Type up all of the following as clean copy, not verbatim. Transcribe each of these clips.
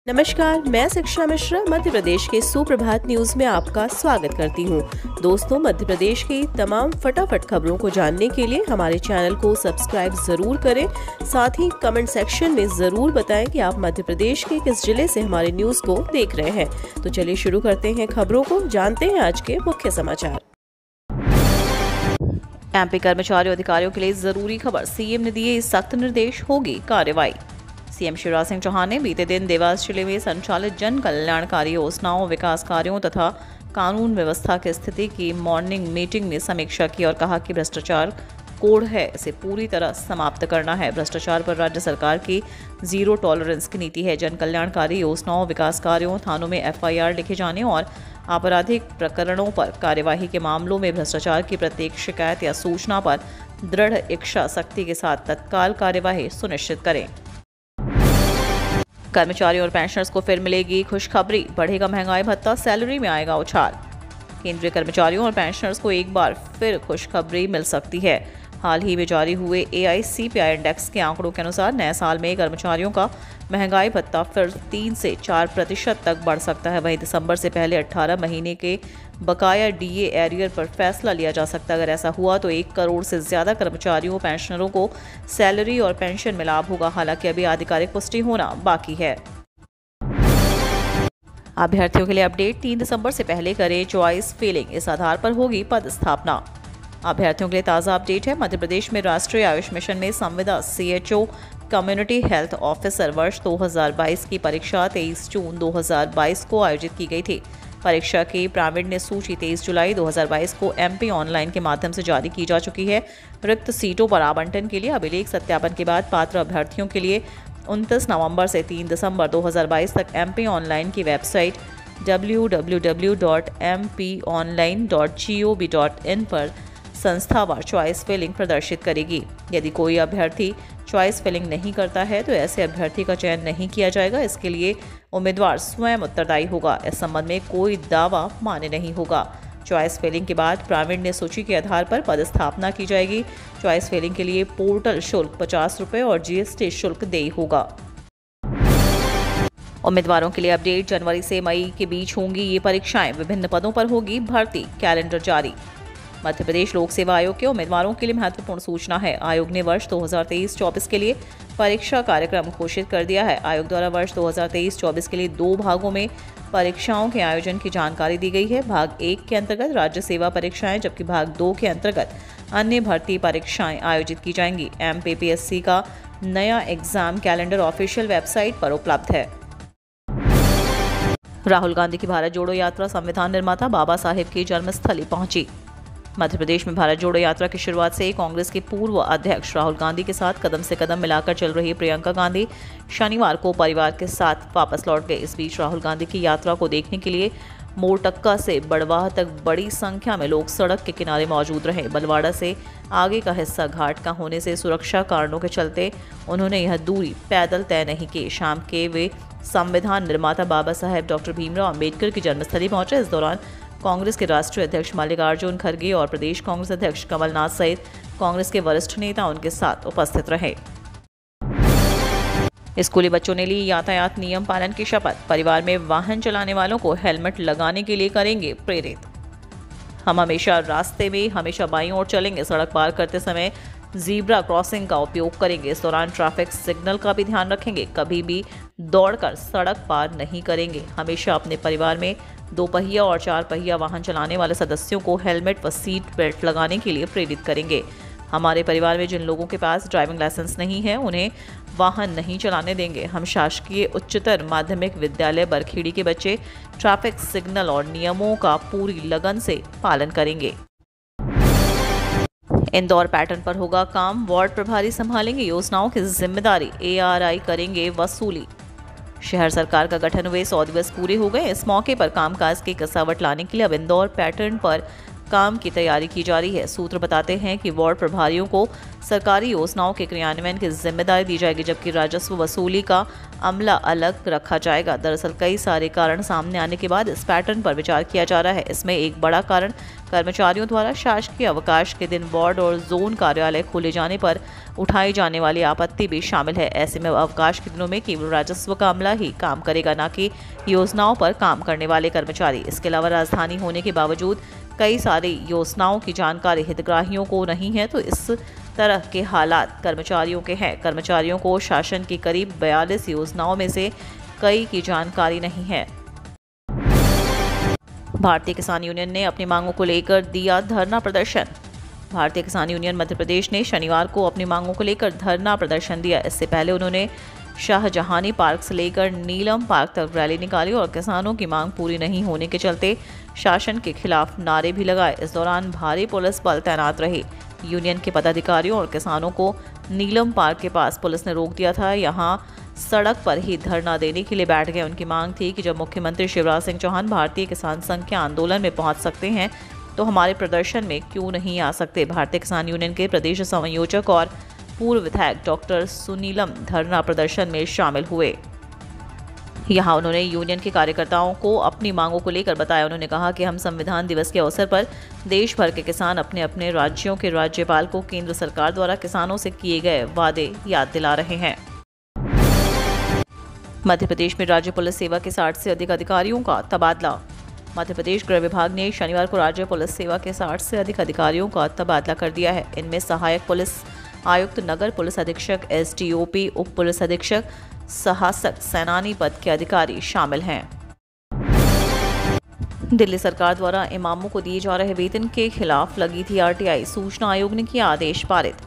नमस्कार, मैं शिक्षा मिश्रा मध्य प्रदेश के सुप्रभात न्यूज में आपका स्वागत करती हूं। दोस्तों, मध्य प्रदेश की तमाम फटाफट खबरों को जानने के लिए हमारे चैनल को सब्सक्राइब जरूर करें। साथ ही कमेंट सेक्शन में जरूर बताएं कि आप मध्य प्रदेश के किस जिले से हमारे न्यूज को देख रहे हैं। तो चलिए शुरू करते हैं खबरों को, जानते हैं आज के मुख्य समाचार। एमपी कर्मचारियों अधिकारियों के लिए जरूरी खबर, सीएम ने दिए सख्त निर्देश, होगी कार्रवाई। सीएम शिवराज सिंह चौहान ने बीते दिन देवास जिले में संचालित जन कल्याणकारी योजनाओं, विकास कार्यों तथा कानून व्यवस्था की स्थिति की मॉर्निंग मीटिंग में समीक्षा की और कहा कि भ्रष्टाचार कोड है, इसे पूरी तरह समाप्त करना है। भ्रष्टाचार पर राज्य सरकार की जीरो टॉलरेंस की नीति है। जन कल्याणकारी योजनाओं, विकास कार्यों, थानों में एफआईआर लिखे जाने और आपराधिक प्रकरणों पर कार्यवाही के मामलों में भ्रष्टाचार की प्रत्येक शिकायत या सूचना पर दृढ़ इच्छा शक्ति के साथ तत्काल कार्यवाही सुनिश्चित करें। कर्मचारियों और पेंशनर्स को फिर मिलेगी खुशखबरी, बढ़ेगा महंगाई भत्ता, सैलरी में आएगा उछाल। केंद्रीय कर्मचारियों और पेंशनर्स को एक बार फिर खुशखबरी मिल सकती है। हाल ही में जारी हुए AICPI इंडेक्स के आंकड़ों के अनुसार नए साल में कर्मचारियों का महंगाई भत्ता फिर 3 से 4% तक बढ़ सकता है। वहीं दिसंबर से पहले 18 महीने के बकाया DA एरियर पर फैसला लिया जा सकता है। अगर ऐसा हुआ तो 1 करोड़ से ज्यादा कर्मचारियों, पेंशनरों को सैलरी और पेंशन में लाभ होगा। हालांकि अभी आधिकारिक पुष्टि होना बाकी है। अभ्यर्थियों के लिए अपडेट, 3 दिसंबर से पहले करें चॉइस फिलिंग, इस आधार पर होगी पदस्थापना। अभ्यर्थियों के लिए ताज़ा अपडेट है। मध्य प्रदेश में राष्ट्रीय आयुष मिशन में संविदा CHO कम्युनिटी हेल्थ ऑफिसर वर्ष 2022 की परीक्षा 23 जून 2022 को आयोजित की गई थी। परीक्षा की प्रावीण्य सूची 23 जुलाई 2022 को MP ऑनलाइन के माध्यम से जारी की जा चुकी है। रिक्त सीटों पर आवंटन के लिए अभिलेख सत्यापन के बाद पात्र अभ्यर्थियों के लिए 29 नवंबर से 3 दिसंबर 2022 तक MP ऑनलाइन की वेबसाइट www.mponline.gov.in पर संस्थावार चॉइस फिलिंग प्रदर्शित करेगी। यदि कोई अभ्यर्थी चॉइस फिलिंग नहीं करता है तो ऐसे अभ्यर्थी का चयन नहीं किया जाएगा। इसके लिए उम्मीदवार स्वयं उत्तरदायी होगा। इस संबंध में कोई दावा मान्य नहीं होगा। चॉइस फिलिंग के बाद प्रावीण्य सूची के आधार पर पदस्थापना की जाएगी। चॉइस फिलिंग के लिए पोर्टल शुल्क 50 रुपये और GST शुल्क देय होगा। उम्मीदवारों के लिए अपडेट, जनवरी से मई के बीच होंगी ये परीक्षाएं, विभिन्न पदों पर होगी भर्ती, कैलेंडर जारी। मध्य प्रदेश लोक सेवा आयोग के उम्मीदवारों के लिए महत्वपूर्ण सूचना है। आयोग ने वर्ष 2023-24 के लिए परीक्षा कार्यक्रम घोषित कर दिया है। आयोग द्वारा वर्ष 2023-24 के लिए 2 भागों में परीक्षाओं के आयोजन की जानकारी दी गई है। भाग 1 के अंतर्गत राज्य सेवा परीक्षाएं, जबकि भाग 2 के अंतर्गत अन्य भर्ती परीक्षाएं आयोजित की जाएंगी। MPPSC का नया एग्जाम कैलेंडर ऑफिशियल वेबसाइट पर उपलब्ध है। राहुल गांधी की भारत जोड़ो यात्रा संविधान निर्माता बाबा साहेब की जन्मस्थली पहुंची। मध्य प्रदेश में भारत जोड़ो यात्रा की शुरुआत से ही कांग्रेस के पूर्व अध्यक्ष राहुल गांधी के साथ कदम से कदम मिलाकर चल रही प्रियंका गांधी शनिवार को परिवार के साथ वापस लौट गए। इस बीच राहुल गांधी की यात्रा को देखने के लिए मोरटक्का से बड़वाह तक बड़ी संख्या में लोग सड़क के किनारे मौजूद रहे। बलवाड़ा से आगे का हिस्सा घाट का होने से सुरक्षा कारणों के चलते उन्होंने यह दूरी पैदल तय नहीं की। शाम के वे संविधान निर्माता बाबा साहेब डॉक्टर भीमराव अंबेडकर की जन्मस्थली पहुंचे। इस दौरान कांग्रेस के राष्ट्रीय अध्यक्ष मल्लिकार्जुन खड़गे और प्रदेश कांग्रेस अध्यक्ष कमलनाथ सहित कांग्रेस के वरिष्ठ नेता उनके साथ उपस्थित रहे। स्कूली बच्चों ने ली यातायात नियम पालन की शपथ। परिवार में वाहन चलाने वालों को हेलमेट लगाने के लिए करेंगे प्रेरित। हम हमेशा रास्ते में हमेशा बाईं ओर चलेंगे। सड़क पार करते समय जीब्रा क्रॉसिंग का उपयोग करेंगे। इस दौरान ट्रैफिक सिग्नल का भी ध्यान रखेंगे। कभी भी दौड़कर सड़क पार नहीं करेंगे। हमेशा अपने परिवार में 2 पहिया और 4 पहिया वाहन चलाने वाले सदस्यों को हेलमेट व सीट बेल्ट लगाने के लिए प्रेरित करेंगे। हमारे परिवार में जिन लोगों के पास ड्राइविंग लाइसेंस नहीं है उन्हें वाहन नहीं चलाने देंगे। हम शासकीय उच्चतर माध्यमिक विद्यालय बरखेड़ी के बच्चे ट्रैफिक सिग्नल और नियमों का पूरी लगन से पालन करेंगे। इंदौर पैटर्न पर होगा काम, वार्ड प्रभारी संभालेंगे योजनाओं की जिम्मेदारी, ARI करेंगे वसूली। शहर सरकार का गठन हुए 100 दिवस पूरे हो गए। इस मौके पर कामकाज की कसावट लाने के लिए अब इंदौर पैटर्न पर काम की तैयारी की जा रही है। सूत्र बताते हैं कि वार्ड प्रभारियों को सरकारी योजनाओं के क्रियान्वयन की जिम्मेदारी दी जाएगी, जबकि राजस्व वसूली का अमला अलग रखा जाएगा। दरअसल कई सारे कारण सामने आने के बाद इस पैटर्न पर विचार किया जा रहा है। इसमें एक बड़ा कारण कर्मचारियों द्वारा शासकीय अवकाश के दिन वार्ड और जोन कार्यालय खोले जाने पर उठाई जाने वाली आपत्ति भी शामिल है। ऐसे में अवकाश के दिनों में केवल राजस्व का अमला ही काम करेगा, न कि योजनाओं पर काम करने वाले कर्मचारी। इसके अलावा राजधानी होने के बावजूद कई सारी योजनाओं की जानकारी हितग्राहियों को नहीं है, तो इस तरह के हालात कर्मचारियों के हैं। कर्मचारियों को शासन की करीब 42 योजनाओं में से कई की जानकारी नहीं है। भारतीय किसान यूनियन ने अपनी मांगों को लेकर दिया धरना प्रदर्शन। भारतीय किसान यूनियन मध्य प्रदेश ने शनिवार को अपनी मांगों को लेकर धरना प्रदर्शन दिया। इससे पहले उन्होंने शाहजहानी पार्क से लेकर नीलम पार्क तक रैली निकाली और किसानों की मांग पूरी नहीं होने के चलते शासन के खिलाफ नारे भी लगाए। इस दौरान भारी पुलिस बल तैनात रहे। यूनियन के पदाधिकारियों और किसानों को नीलम पार्क के पास पुलिस ने रोक दिया था। यहाँ सड़क पर ही धरना देने के लिए बैठ गए। उनकी मांग थी कि जब मुख्यमंत्री शिवराज सिंह चौहान भारतीय किसान संघ के आंदोलन में पहुंच सकते हैं तो हमारे प्रदर्शन में क्यों नहीं आ सकते। भारतीय किसान यूनियन के प्रदेश संयोजक और पूर्व विधायक डॉक्टर सुनीलम धरना प्रदर्शन में शामिल हुए। यहाँ उन्होंने यूनियन के कार्यकर्ताओं को अपनी मांगों को लेकर बताया। उन्होंने कहा कि हम संविधान दिवस के अवसर पर देश भर के किसान अपने अपने राज्यों के राज्यपाल को केंद्र सरकार द्वारा किसानों से किए गए वादे याद दिला रहे हैं। मध्य प्रदेश में राज्य पुलिस सेवा के 60 से अधिक अधिकारियों का तबादला। मध्य प्रदेश गृह विभाग ने शनिवार को राज्य पुलिस सेवा के 60 से अधिक अधिकारियों का तबादला कर दिया है। इनमें सहायक पुलिस आयुक्त, नगर पुलिस अधीक्षक, एसडीओपी, उप पुलिस अधीक्षक, सहायक सेनानी पद के अधिकारी शामिल हैं। दिल्ली सरकार द्वारा इमामों को दिए जा रहे वेतन के खिलाफ लगी थी आरटीआई। सूचना आयोग ने किया आदेश पारित।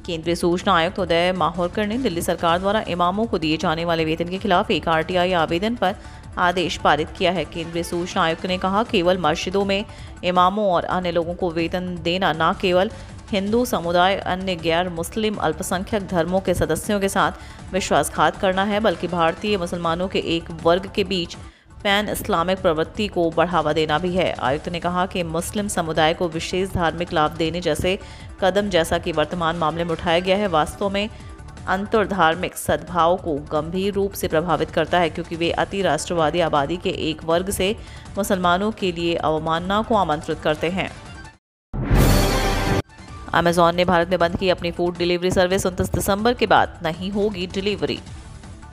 केंद्रीय सूचना आयुक्त उदय माहोरकर ने दिल्ली सरकार द्वारा इमामों को दिए जाने वाले वेतन के खिलाफ एक आरटीआई आवेदन पर आदेश पारित किया है। केंद्रीय सूचना आयुक्त ने कहा, केवल मस्जिदों में इमामों और अन्य लोगों को वेतन देना न केवल हिंदू समुदाय, अन्य गैर मुस्लिम अल्पसंख्यक धर्मों के सदस्यों के साथ विश्वासघात करना है, बल्कि भारतीय मुसलमानों के एक वर्ग के बीच पैन इस्लामिक प्रवृत्ति को बढ़ावा देना भी है। आयुक्त ने कहा कि मुस्लिम समुदाय को विशेष धार्मिक लाभ देने जैसे कदम, जैसा कि वर्तमान मामले में उठाया गया है, वास्तव में अंतर्धार्मिक सद्भाव को गंभीर रूप से प्रभावित करता है, क्योंकि वे अति राष्ट्रवादी आबादी के एक वर्ग से मुसलमानों के लिए अवमानना को आमंत्रित करते हैं। अमेजॉन ने भारत में बंद की अपनी फूड डिलीवरी सर्विस। 29 दिसंबर के बाद नहीं होगी डिलीवरी।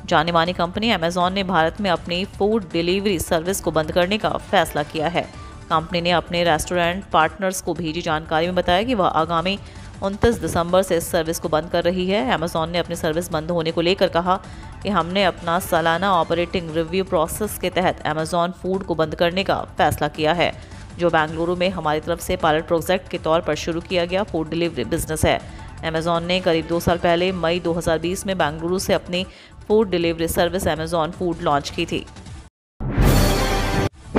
जानी मानी कंपनी अमेजॉन ने भारत में अपनी फूड डिलीवरी सर्विस को बंद करने का फैसला किया है। कंपनी ने अपने रेस्टोरेंट पार्टनर्स को भेजी जानकारी में बताया कि वह आगामी 29 दिसंबर से इस सर्विस को बंद कर रही है। अमेजॉन ने अपनी सर्विस बंद होने को लेकर कहा कि हमने अपना सालाना ऑपरेटिंग रिव्यू प्रोसेस के तहत अमेजॉन फूड को बंद करने का फैसला किया है, जो बेंगलुरु में हमारी तरफ से पायलट प्रोजेक्ट के तौर पर शुरू किया गया फूड डिलीवरी बिजनेस है। अमेजॉन ने करीब 2 साल पहले मई 2020 में बेंगलुरु से अपनी food delivery service Amazon food launch की थी।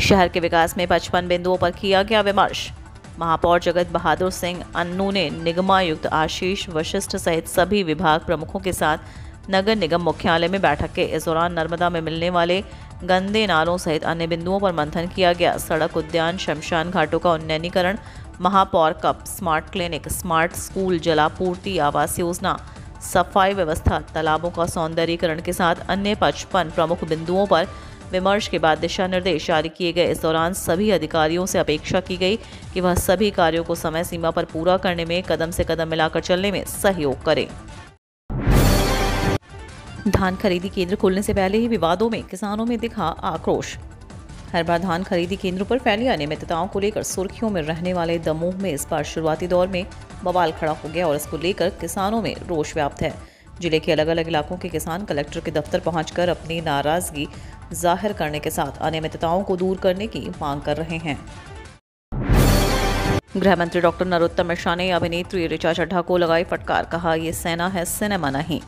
शहर के विकास में 55 बिंदुओं पर किया गया विमर्श। महापौर जगत बहादुर सिंह अन्नू ने निगमायुक्त आशीष वशिष्ठ सहित सभी विभाग प्रमुखों के साथ नगर निगम मुख्यालय में बैठक के। इस दौरान नर्मदा में मिलने वाले गंदे नालों सहित अन्य बिंदुओं पर मंथन किया गया। सड़क, उद्यान, शमशान घाटों का उन्नयनीकरण, महापौर cup, smart clinic, smart school, जलापूर्ति, आवास योजना, सफाई व्यवस्था, तालाबों का सौंदर्यीकरण के साथ अन्य 55 प्रमुख बिंदुओं पर विमर्श के बाद दिशा निर्देश जारी किए गए। इस दौरान सभी अधिकारियों से अपेक्षा की गई कि वह सभी कार्यों को समय सीमा पर पूरा करने में कदम से कदम मिलाकर चलने में सहयोग करें। धान खरीदी केंद्र खुलने से पहले ही विवादों में किसानों में दिखा आक्रोश। हर बार धान खरीदी केंद्रों पर फैली अनियमितताओं को लेकर सुर्खियों में रहने वाले दमोह में इस बार शुरुआती दौर में बवाल खड़ा हो गया और इसको लेकर किसानों में रोष व्याप्त है। जिले के अलग अलग इलाकों के किसान कलेक्टर के दफ्तर पहुंचकर अपनी नाराजगी जाहिर करने के साथ अनियमितताओं को दूर करने की मांग कर रहे हैं। गृह मंत्री डॉक्टर नरोत्तम मिश्रा ने अभिनेत्री ऋचा चड्ढा को लगाई फटकार, कहा ये सेना है, सिनेमा नहीं।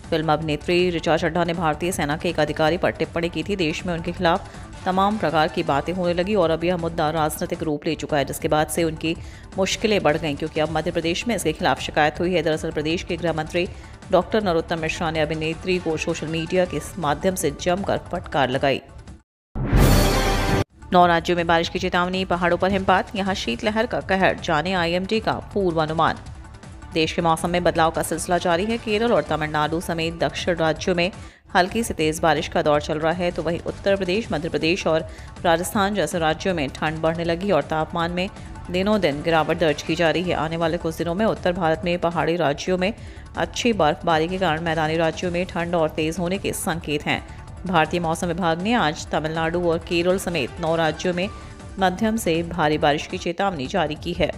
फिल्म अभिनेत्री ऋचा चड्ढा ने भारतीय सेना के एक अधिकारी पर टिप्पणी की थी। देश में उनके खिलाफ तमाम प्रकार की बातें होने लगी और अब यह मुद्दा राजनीतिक रूप ले चुका है, जिसके बाद से उनकी मुश्किलें बढ़ गईं, क्योंकि अब मध्य प्रदेश में इसके खिलाफ शिकायत हुई है। दरअसल प्रदेश के गृह मंत्री डॉक्टर नरोत्तम मिश्रा ने अभिनेत्री को सोशल मीडिया के माध्यम से जमकर फटकार लगाई। 9 राज्यों में बारिश की चेतावनी, पहाड़ों पर हिमपात, यहां शीतलहर का कहर, जाने आईएमडी का पूर्वानुमान। देश के मौसम में बदलाव का सिलसिला जारी है। केरल और तमिलनाडु समेत दक्षिण राज्यों में हल्की से तेज बारिश का दौर चल रहा है, तो वहीं उत्तर प्रदेश, मध्य प्रदेश और राजस्थान जैसे राज्यों में ठंड बढ़ने लगी और तापमान में दिनों दिन गिरावट दर्ज की जा रही है। आने वाले कुछ दिनों में उत्तर भारत में पहाड़ी राज्यों में अच्छी बर्फबारी के कारण मैदानी राज्यों में ठंड और तेज होने के संकेत हैं। भारतीय मौसम विभाग ने आज तमिलनाडु और केरल समेत 9 राज्यों में मध्यम से भारी बारिश की चेतावनी जारी की है।